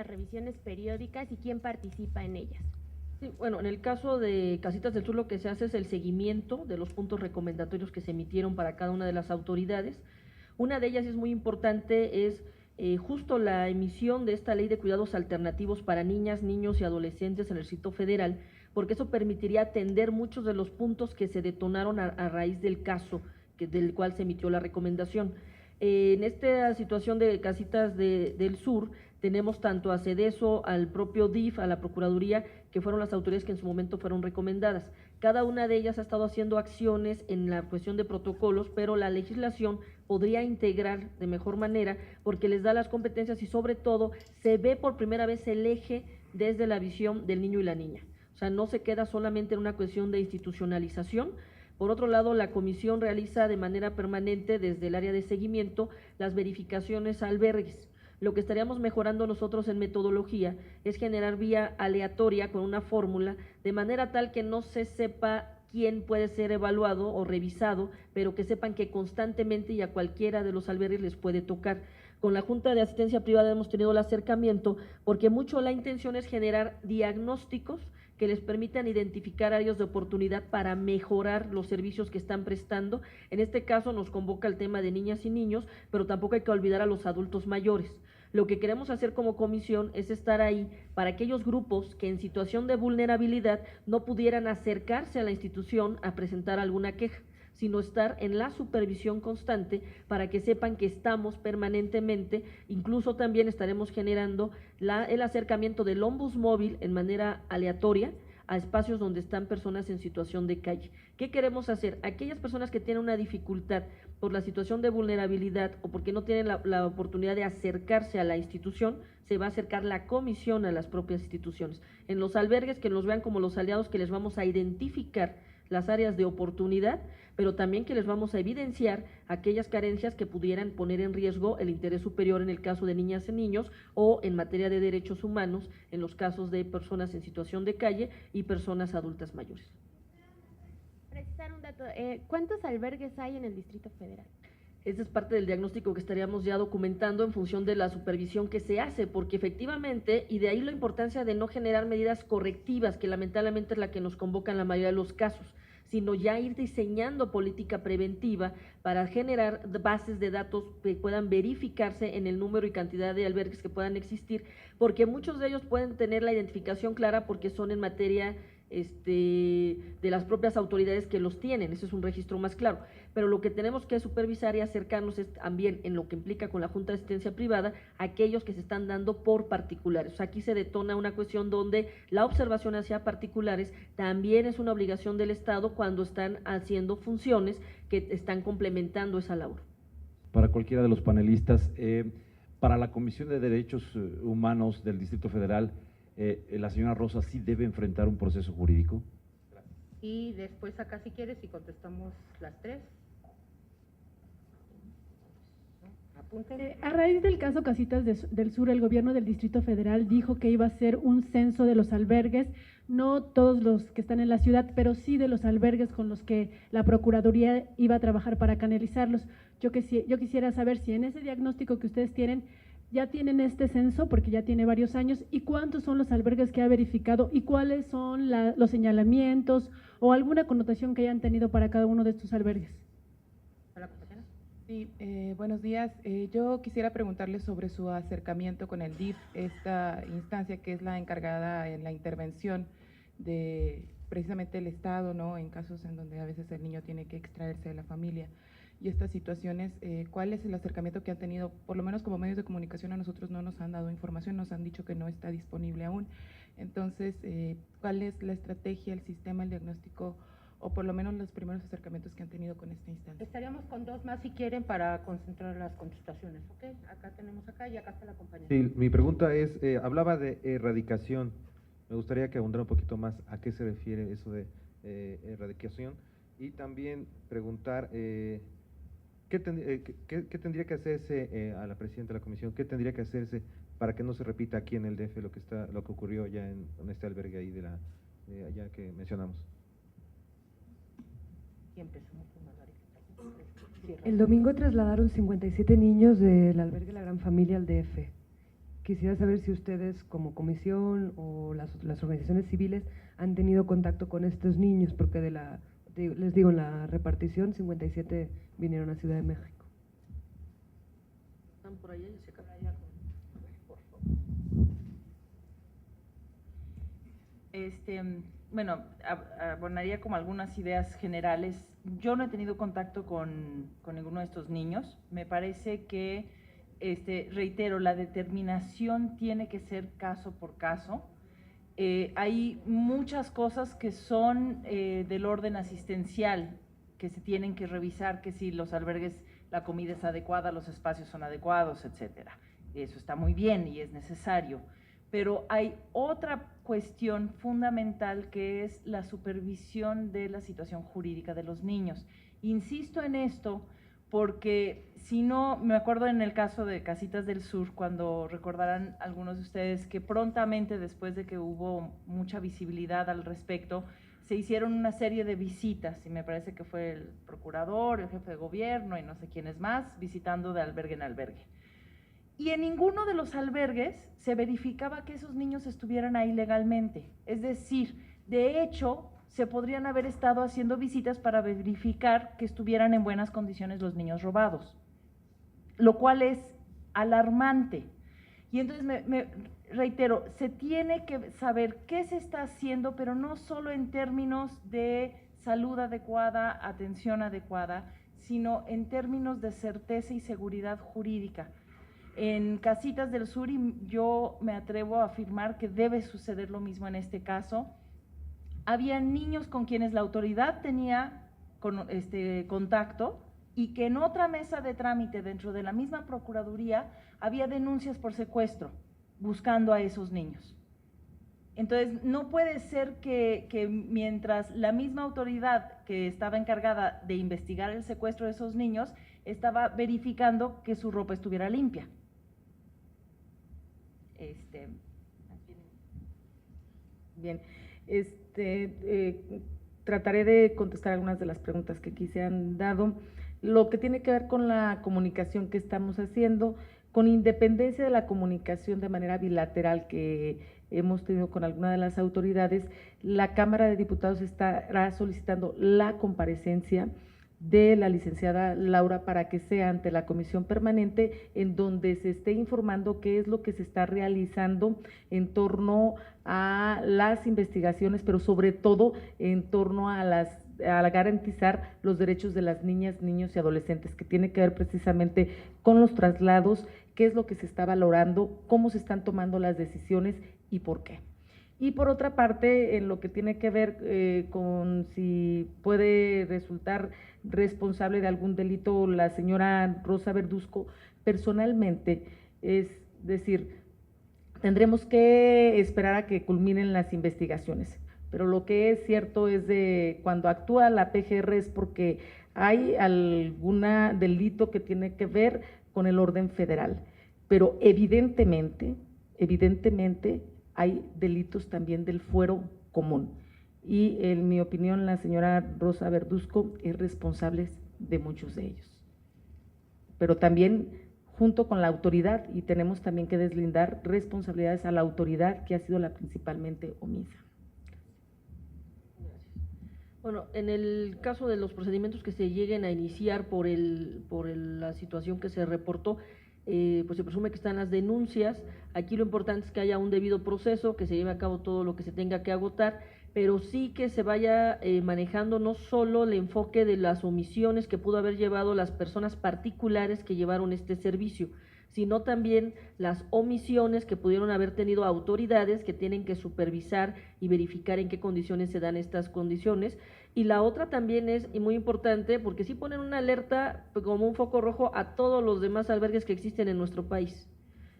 las revisiones periódicas y quién participa en ellas? Sí, bueno, en el caso de Casitas del Sur lo que se hace es el seguimiento de los puntos recomendatorios que se emitieron para cada una de las autoridades. Una de ellas es muy importante, es justo la emisión de esta ley de cuidados alternativos para niñas, niños y adolescentes en el Distrito Federal, porque eso permitiría atender muchos de los puntos que se detonaron a raíz del caso del cual se emitió la recomendación. En esta situación de Casitas del Sur, tenemos tanto a CEDESO, al propio DIF, a la Procuraduría, que fueron las autoridades que en su momento fueron recomendadas. Cada una de ellas ha estado haciendo acciones en la cuestión de protocolos, pero la legislación podría integrar de mejor manera porque les da las competencias y sobre todo se ve por primera vez el eje desde la visión del niño y la niña. O sea, no se queda solamente en una cuestión de institucionalización. Por otro lado, la comisión realiza de manera permanente desde el área de seguimiento las verificaciones a albergues. Lo que estaríamos mejorando nosotros en metodología es generar vía aleatoria con una fórmula, de manera tal que no se sepa quién puede ser evaluado o revisado, pero que sepan que constantemente y a cualquiera de los albergues les puede tocar. Con la Junta de Asistencia Privada hemos tenido el acercamiento porque mucho la intención es generar diagnósticos que les permitan identificar áreas de oportunidad para mejorar los servicios que están prestando. En este caso nos convoca el tema de niñas y niños, pero tampoco hay que olvidar a los adultos mayores. Lo que queremos hacer como comisión es estar ahí para aquellos grupos que en situación de vulnerabilidad no pudieran acercarse a la institución a presentar alguna queja, sino estar en la supervisión constante para que sepan que estamos permanentemente. Incluso también estaremos generando el acercamiento del Ombus móvil en manera aleatoria a espacios donde están personas en situación de calle. ¿Qué queremos hacer? Aquellas personas que tienen una dificultad por la situación de vulnerabilidad o porque no tienen la oportunidad de acercarse a la institución, se va a acercar la comisión a las propias instituciones. En los albergues, que los vean como los aliados, que les vamos a identificar las áreas de oportunidad, pero también que les vamos a evidenciar aquellas carencias que pudieran poner en riesgo el interés superior en el caso de niñas y niños o en materia de derechos humanos en los casos de personas en situación de calle y personas adultas mayores. Precisar un dato, ¿cuántos albergues hay en el Distrito Federal? Ese es parte del diagnóstico que estaríamos ya documentando en función de la supervisión que se hace, porque efectivamente, y de ahí la importancia de no generar medidas correctivas, que lamentablemente es la que nos convoca en la mayoría de los casos, sino ya ir diseñando política preventiva para generar bases de datos que puedan verificarse en el número y cantidad de albergues que puedan existir, porque muchos de ellos pueden tener la identificación clara porque son en materia de las propias autoridades que los tienen, ese es un registro más claro, pero lo que tenemos que supervisar y acercarnos es también en lo que implica con la Junta de Asistencia Privada, aquellos que se están dando por particulares. O sea, aquí se detona una cuestión donde la observación hacia particulares también es una obligación del Estado cuando están haciendo funciones que están complementando esa labor. Para cualquiera de los panelistas, para la Comisión de Derechos Humanos del Distrito Federal, la señora Rosa sí debe enfrentar un proceso jurídico. Y después acá, si quieres, y contestamos las tres. A raíz del caso Casitas del Sur, el gobierno del Distrito Federal dijo que iba a hacer un censo de los albergues, no todos los que están en la ciudad, pero sí de los albergues con los que la Procuraduría iba a trabajar para canalizarlos. Yo quisiera saber si en ese diagnóstico que ustedes tienen, ya tienen este censo, porque ya tiene varios años, y cuántos son los albergues que ha verificado y cuáles son los señalamientos o alguna connotación que hayan tenido para cada uno de estos albergues. Sí, buenos días. Yo quisiera preguntarle sobre su acercamiento con el DIF, esta instancia que es la encargada en la intervención de precisamente el Estado, ¿no? En casos en donde a veces el niño tiene que extraerse de la familia. Y estas situaciones, ¿cuál es el acercamiento que han tenido? Por lo menos como medios de comunicación a nosotros no nos han dado información, nos han dicho que no está disponible aún. Entonces, ¿cuál es la estrategia, el sistema, el diagnóstico, o por lo menos los primeros acercamientos que han tenido con esta instancia? Estaríamos con dos más si quieren para concentrar las contestaciones, ¿ok? Acá tenemos acá y acá está la compañera. Sí, mi pregunta es, hablaba de erradicación, me gustaría que abundara un poquito más a qué se refiere eso de erradicación y también preguntar… ¿Qué tendría que hacerse a la presidenta de la comisión? ¿Qué tendría que hacerse para que no se repita aquí en el DF lo que ocurrió ya en este albergue ahí de allá que mencionamos? Y empezamos con Margarita. El domingo trasladaron 57 niños del albergue La Gran Familia al DF Quisiera saber si ustedes como comisión o las organizaciones civiles han tenido contacto con estos niños, porque les digo, en la repartición 57 vinieron a Ciudad de México. ¿Están por allá? Bueno, abonaría como algunas ideas generales. Yo no he tenido contacto con ninguno de estos niños. Me parece que, reitero, la determinación tiene que ser caso por caso. Hay muchas cosas que son del orden asistencial, que se tienen que revisar, que si los albergues, la comida es adecuada, los espacios son adecuados, etcétera. Eso está muy bien y es necesario. Pero hay otra cuestión fundamental que es la supervisión de la situación jurídica de los niños. Insisto en esto porque si no, me acuerdo en el caso de Casitas del Sur, cuando recordarán algunos de ustedes que prontamente después de que hubo mucha visibilidad al respecto, se hicieron una serie de visitas, y me parece que fue el procurador, el jefe de gobierno y no sé quiénes más, visitando de albergue en albergue. Y en ninguno de los albergues se verificaba que esos niños estuvieran ahí legalmente. Es decir, de hecho, se podrían haber estado haciendo visitas para verificar que estuvieran en buenas condiciones los niños robados, lo cual es alarmante. Y entonces, reitero, se tiene que saber qué se está haciendo, pero no solo en términos de salud adecuada, atención adecuada, sino en términos de certeza y seguridad jurídica. En Casitas del Sur, y yo me atrevo a afirmar que debe suceder lo mismo en este caso, había niños con quienes la autoridad tenía contacto y que en otra mesa de trámite dentro de la misma Procuraduría había denuncias por secuestro buscando a esos niños. Entonces, no puede ser que mientras la misma autoridad que estaba encargada de investigar el secuestro de esos niños estaba verificando que su ropa estuviera limpia. Bien, trataré de contestar algunas de las preguntas que aquí se han dado. Lo que tiene que ver con la comunicación que estamos haciendo, con independencia de la comunicación de manera bilateral que hemos tenido con alguna de las autoridades, la Cámara de Diputados estará solicitando la comparecencia de la licenciada Laura para que sea ante la comisión permanente, en donde se esté informando qué es lo que se está realizando en torno a las investigaciones, pero sobre todo en torno a garantizar los derechos de las niñas, niños y adolescentes, que tiene que ver precisamente con los traslados, qué es lo que se está valorando, cómo se están tomando las decisiones y por qué. Y por otra parte, en lo que tiene que ver con si puede resultar responsable de algún delito la señora Rosa Verduzco, personalmente, es decir, tendremos que esperar a que culminen las investigaciones, pero lo que es cierto es de cuando actúa la PGR es porque hay algún delito que tiene que ver con el orden federal, pero evidentemente hay delitos también del fuero común. Y en mi opinión, la señora Rosa Verduzco es responsable de muchos de ellos. Pero también junto con la autoridad, y tenemos también que deslindar responsabilidades a la autoridad que ha sido la principalmente omisa. Bueno, en el caso de los procedimientos que se lleguen a iniciar por la situación que se reportó, pues se presume que están las denuncias. Aquí lo importante es que haya un debido proceso, que se lleve a cabo todo lo que se tenga que agotar, pero sí que se vaya manejando no solo el enfoque de las omisiones que pudo haber llevado las personas particulares que llevaron este servicio, sino también las omisiones que pudieron haber tenido autoridades que tienen que supervisar y verificar en qué condiciones se dan estas condiciones. Y la otra también es, y muy importante, porque sí ponen una alerta como un foco rojo a todos los demás albergues que existen en nuestro país.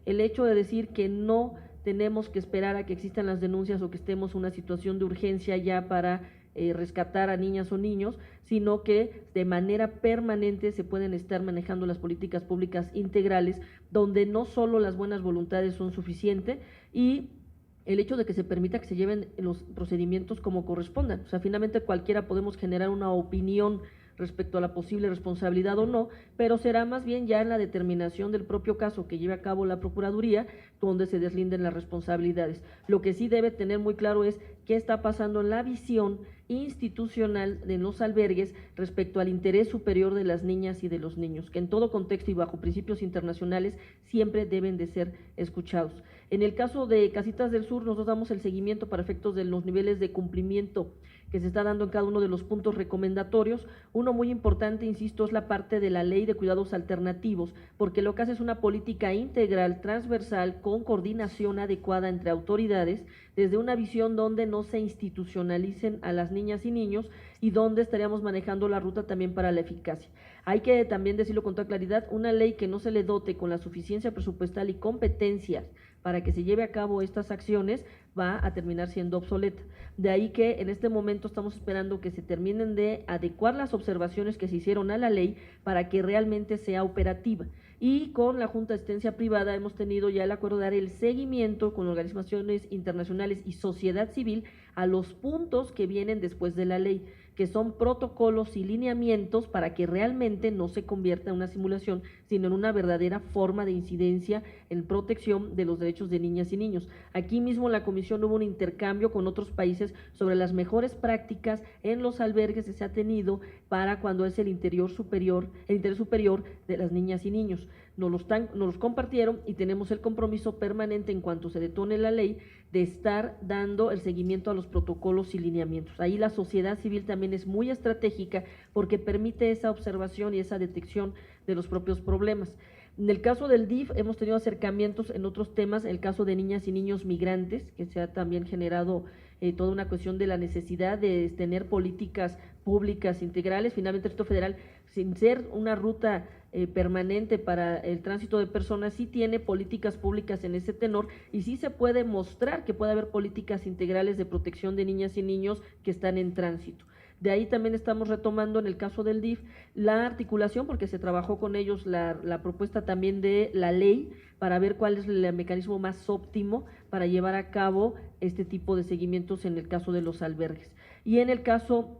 El hecho de decir que no tenemos que esperar a que existan las denuncias o que estemos en una situación de urgencia ya para rescatar a niñas o niños, sino que de manera permanente se pueden estar manejando las políticas públicas integrales, donde no solo las buenas voluntades son suficientes y el hecho de que se permita que se lleven los procedimientos como correspondan. O sea, finalmente cualquiera podemos generar una opinión respecto a la posible responsabilidad o no, pero será más bien ya en la determinación del propio caso que lleve a cabo la Procuraduría donde se deslinden las responsabilidades. Lo que sí debe tener muy claro es qué está pasando en la visión institucional de los albergues respecto al interés superior de las niñas y de los niños, que en todo contexto y bajo principios internacionales siempre deben de ser escuchados. En el caso de Casitas del Sur, nosotros damos el seguimiento para efectos de los niveles de cumplimiento que se está dando en cada uno de los puntos recomendatorios. Uno muy importante, insisto, es la parte de la Ley de Cuidados Alternativos, porque lo que hace es una política integral, transversal, con coordinación adecuada entre autoridades, desde una visión donde no se institucionalicen a las niñas y niños y donde estaríamos manejando la ruta también para la eficacia. Hay que también decirlo con toda claridad, una ley que no se le dote con la suficiencia presupuestal y competencias para que se lleve a cabo estas acciones va a terminar siendo obsoleta. De ahí que en este momento estamos esperando que se terminen de adecuar las observaciones que se hicieron a la ley para que realmente sea operativa. Y con la Junta de Asistencia Privada hemos tenido ya el acuerdo de dar el seguimiento con organizaciones internacionales y sociedad civil a los puntos que vienen después de la ley, que son protocolos y lineamientos para que realmente no se convierta en una simulación, sino en una verdadera forma de incidencia en protección de los derechos de niñas y niños. Aquí mismo en la comisión hubo un intercambio con otros países sobre las mejores prácticas en los albergues que se ha tenido para cuando es el interés superior de las niñas y niños. Nos los compartieron y tenemos el compromiso permanente en cuanto se detone la ley de estar dando el seguimiento a los protocolos y lineamientos. Ahí la sociedad civil también es muy estratégica porque permite esa observación y esa detección de los propios problemas. En el caso del DIF hemos tenido acercamientos en otros temas, el caso de niñas y niños migrantes, que se ha también generado toda una cuestión de la necesidad de tener políticas públicas integrales. Finalmente el Distrito Federal, sin ser una ruta permanente para el tránsito de personas, sí tiene políticas públicas en ese tenor y sí se puede mostrar que puede haber políticas integrales de protección de niñas y niños que están en tránsito. De ahí también estamos retomando en el caso del DIF la articulación, porque se trabajó con ellos la propuesta también de la ley para ver cuál es el mecanismo más óptimo para llevar a cabo este tipo de seguimientos en el caso de los albergues. Y en el caso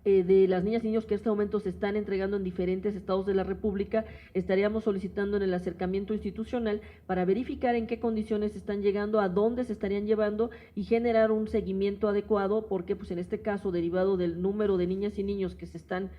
de las niñas y niños que en este momento se están entregando en diferentes estados de la República, estaríamos solicitando en el acercamiento institucional para verificar en qué condiciones están llegando, a dónde se estarían llevando y generar un seguimiento adecuado, porque pues en este caso, derivado del número de niñas y niños que se están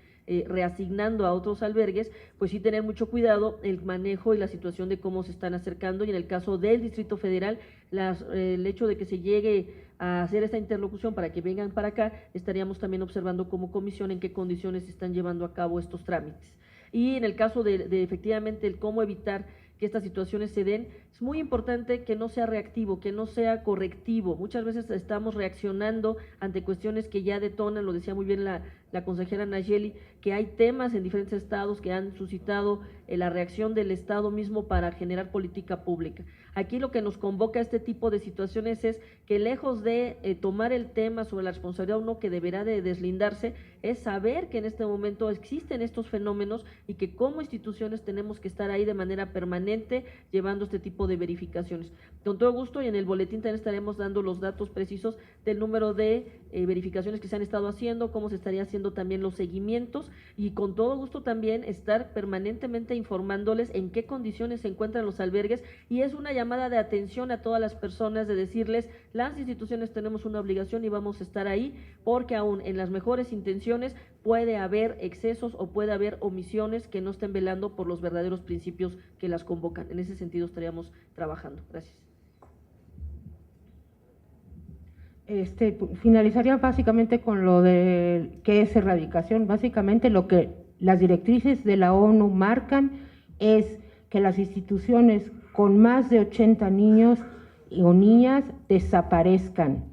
reasignando a otros albergues, pues sí tener mucho cuidado el manejo y la situación de cómo se están acercando, y en el caso del Distrito Federal, el hecho de que se llegue a hacer esta interlocución para que vengan para acá, estaríamos también observando como comisión en qué condiciones se están llevando a cabo estos trámites. Y en el caso de efectivamente el cómo evitar que estas situaciones se den, es muy importante que no sea reactivo, que no sea correctivo. Muchas veces estamos reaccionando ante cuestiones que ya detonan, lo decía muy bien la consejera Nayeli, que hay temas en diferentes estados que han suscitado la reacción del Estado mismo para generar política pública. Aquí lo que nos convoca a este tipo de situaciones es que lejos de tomar el tema sobre la responsabilidad o no, que deberá de deslindarse, es saber que en este momento existen estos fenómenos y que como instituciones tenemos que estar ahí de manera permanente llevando este tipo de verificaciones. Con todo gusto, y en el boletín también estaremos dando los datos precisos del número de verificaciones que se han estado haciendo, cómo se estaría haciendo también los seguimientos, y con todo gusto también estar permanentemente informándoles en qué condiciones se encuentran los albergues, y es una llamada de atención a todas las personas de decirles, las instituciones tenemos una obligación y vamos a estar ahí, porque aún en las mejores intenciones puede haber excesos o puede haber omisiones que no estén velando por los verdaderos principios que las convocan. En ese sentido estaríamos trabajando. Gracias. Finalizaría básicamente con lo de qué es erradicación. Básicamente lo que las directrices de la ONU marcan es que las instituciones con más de 80 niños o niñas desaparezcan.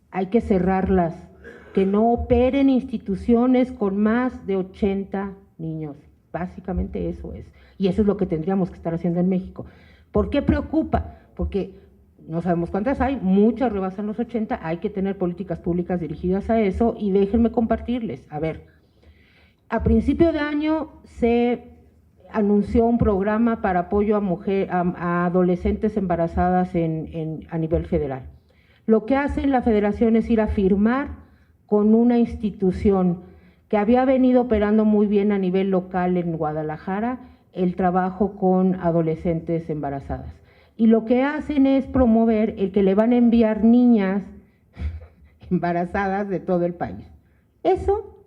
Hay que cerrarlas, que no operen instituciones con más de 80 niños. Básicamente eso es. Y eso es lo que tendríamos que estar haciendo en México. ¿Por qué preocupa? Porque no sabemos cuántas hay, muchas rebasan los 80, hay que tener políticas públicas dirigidas a eso, y déjenme compartirles. A ver, a principio de año se anunció un programa para apoyo a adolescentes embarazadas a nivel federal. Lo que hace la federación es ir a firmar con una institución que había venido operando muy bien a nivel local en Guadalajara el trabajo con adolescentes embarazadas. Y lo que hacen es promover el que le van a enviar niñas embarazadas de todo el país. Eso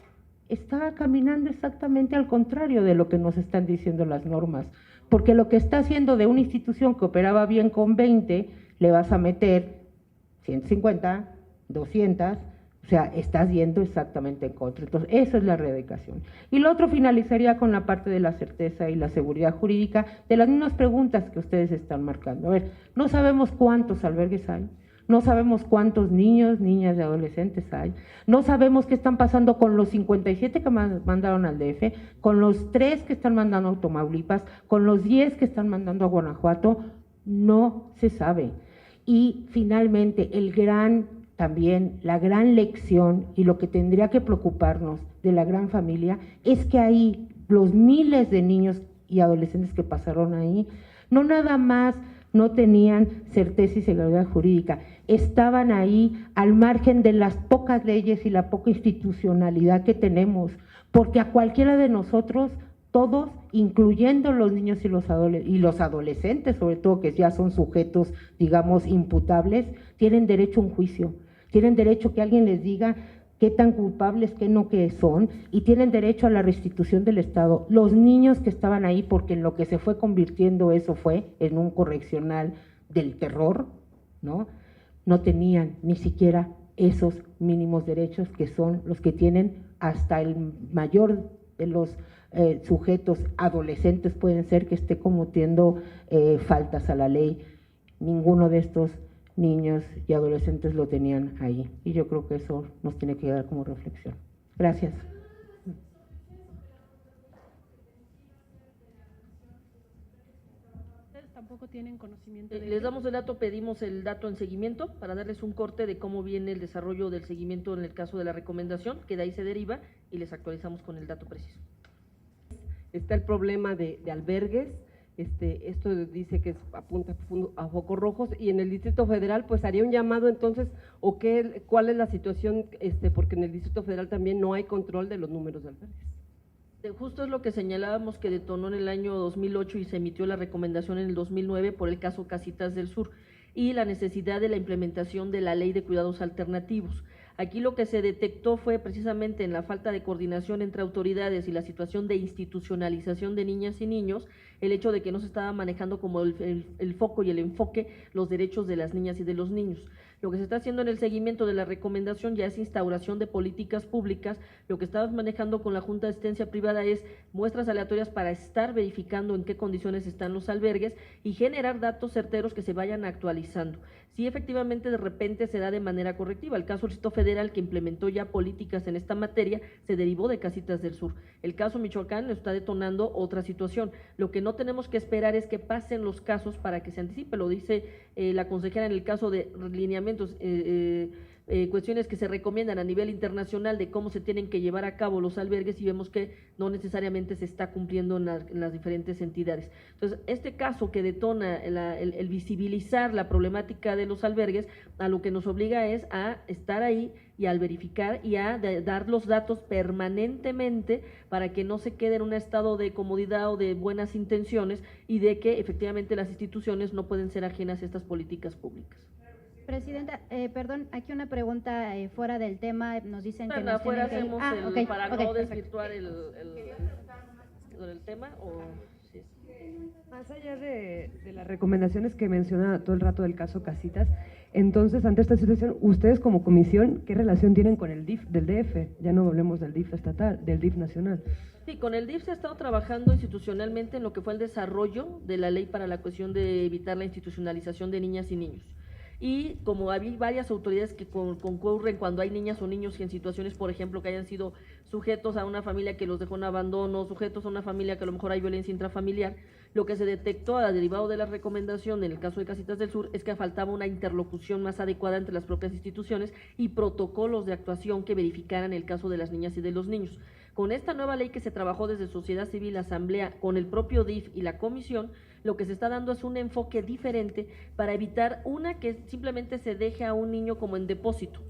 está caminando exactamente al contrario de lo que nos están diciendo las normas, porque lo que está haciendo de una institución que operaba bien con 20, le vas a meter 150, 200, o sea, estás yendo exactamente en contra. Entonces, eso es la erradicación. Y lo otro finalizaría con la parte de la certeza y la seguridad jurídica de las mismas preguntas que ustedes están marcando. A ver, no sabemos cuántos albergues hay, no sabemos cuántos niños, niñas y adolescentes hay, no sabemos qué están pasando con los 57 que mandaron al DF, con los 3 que están mandando a Tamaulipas, con los 10 que están mandando a Guanajuato, no se sabe. Y finalmente, también la gran lección y lo que tendría que preocuparnos de la gran familia es que ahí los miles de niños y adolescentes que pasaron ahí, no nada más no tenían certeza y seguridad jurídica, estaban ahí al margen de las pocas leyes y la poca institucionalidad que tenemos, porque a cualquiera de nosotros, todos, incluyendo los niños y los adolescentes, sobre todo que ya son sujetos, digamos, imputables, tienen derecho a un juicio, tienen derecho a que alguien les diga qué tan culpables, qué no que son, y tienen derecho a la restitución del Estado. Los niños que estaban ahí, porque en lo que se fue convirtiendo eso fue en un correccional del terror, ¿no? No tenían ni siquiera esos mínimos derechos que son los que tienen hasta el mayor de los sujetos adolescentes, pueden ser que esté cometiendo faltas a la ley. Ninguno de estos niños y adolescentes lo tenían ahí, y yo creo que eso nos tiene que dar como reflexión. Gracias. ¿Ustedes tampoco tienen conocimiento de Les ello? damos el dato, pedimos el dato en seguimiento para darles un corte de cómo viene el desarrollo del seguimiento en el caso de la recomendación, que de ahí se deriva, y les actualizamos con el dato preciso. Está el problema de albergues. Esto dice que apunta a focos rojos, y en el Distrito Federal pues haría un llamado entonces, o cuál es la situación, porque en el Distrito Federal también no hay control de los números de albergues. Justo es lo que señalábamos que detonó en el año 2008 y se emitió la recomendación en el 2009 por el caso Casitas del Sur y la necesidad de la implementación de la Ley de Cuidados Alternativos. Aquí lo que se detectó fue precisamente en la falta de coordinación entre autoridades y la situación de institucionalización de niñas y niños, el hecho de que no se estaba manejando como el foco y el enfoque los derechos de las niñas y de los niños. Lo que se está haciendo en el seguimiento de la recomendación ya es instauración de políticas públicas. Lo que estamos manejando con la Junta de Asistencia Privada es muestras aleatorias para estar verificando en qué condiciones están los albergues y generar datos certeros que se vayan actualizando. Sí, efectivamente, de repente se da de manera correctiva. El caso del Distrito Federal, que implementó ya políticas en esta materia, se derivó de Casitas del Sur. El caso Michoacán está detonando otra situación. Lo que no tenemos que esperar es que pasen los casos para que se anticipe. Lo dice la consejera en el caso de lineamientos, cuestiones que se recomiendan a nivel internacional de cómo se tienen que llevar a cabo los albergues, y vemos que no necesariamente se está cumpliendo en las diferentes entidades. Entonces, este caso que detona el visibilizar la problemática de los albergues, a lo que nos obliga es a estar ahí y al verificar y a dar los datos permanentemente para que no se quede en un estado de comodidad o de buenas intenciones, y de que efectivamente las instituciones no pueden ser ajenas a estas políticas públicas. Presidenta, perdón, aquí una pregunta fuera del tema, nos dicen que Bueno, nos afuera tienen que ir. hacemos Ok, para ok, no perfecto. desvirtuar el tema, o sí. Más allá de las recomendaciones que menciona todo el rato del caso Casitas, entonces, ante esta situación, ustedes como comisión, ¿qué relación tienen con el DIF del DF? Ya no hablemos del DIF estatal, del DIF nacional. Sí, con el DIF se ha estado trabajando institucionalmente en lo que fue el desarrollo de la ley para la cuestión de evitar la institucionalización de niñas y niños. Y como hay varias autoridades que concurren cuando hay niñas o niños en situaciones, por ejemplo, que hayan sido sujetos a una familia que los dejó en abandono, sujetos a una familia que a lo mejor hay violencia intrafamiliar, lo que se detectó derivado de la recomendación en el caso de Casitas del Sur es que faltaba una interlocución más adecuada entre las propias instituciones y protocolos de actuación que verificaran el caso de las niñas y de los niños. Con esta nueva ley que se trabajó desde Sociedad Civil, Asamblea, con el propio DIF y la Comisión, lo que se está dando es un enfoque diferente para evitar que simplemente se deje a un niño como en depósito,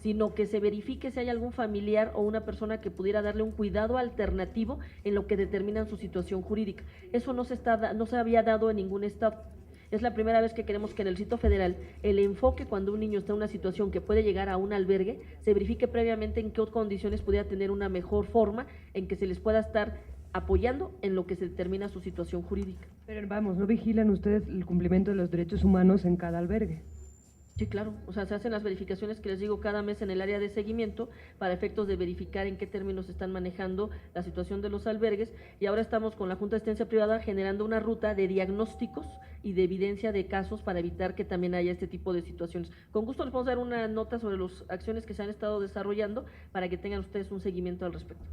sino que se verifique si hay algún familiar o una persona que pudiera darle un cuidado alternativo en lo que determinan su situación jurídica. Eso no se había dado en ningún estado. Es la primera vez que queremos que en el Distrito Federal el enfoque cuando un niño está en una situación que puede llegar a un albergue, se verifique previamente en qué condiciones pudiera tener una mejor forma en que se les pueda estar apoyando en lo que se determina su situación jurídica. Pero vamos, ¿no vigilan ustedes el cumplimiento de los derechos humanos en cada albergue? Sí, claro, o sea, se hacen las verificaciones que les digo cada mes en el área de seguimiento para efectos de verificar en qué términos se están manejando la situación de los albergues, y ahora estamos con la Junta de Asistencia Privada generando una ruta de diagnósticos y de evidencia de casos para evitar que también haya este tipo de situaciones. Con gusto les podemos dar una nota sobre las acciones que se han estado desarrollando para que tengan ustedes un seguimiento al respecto.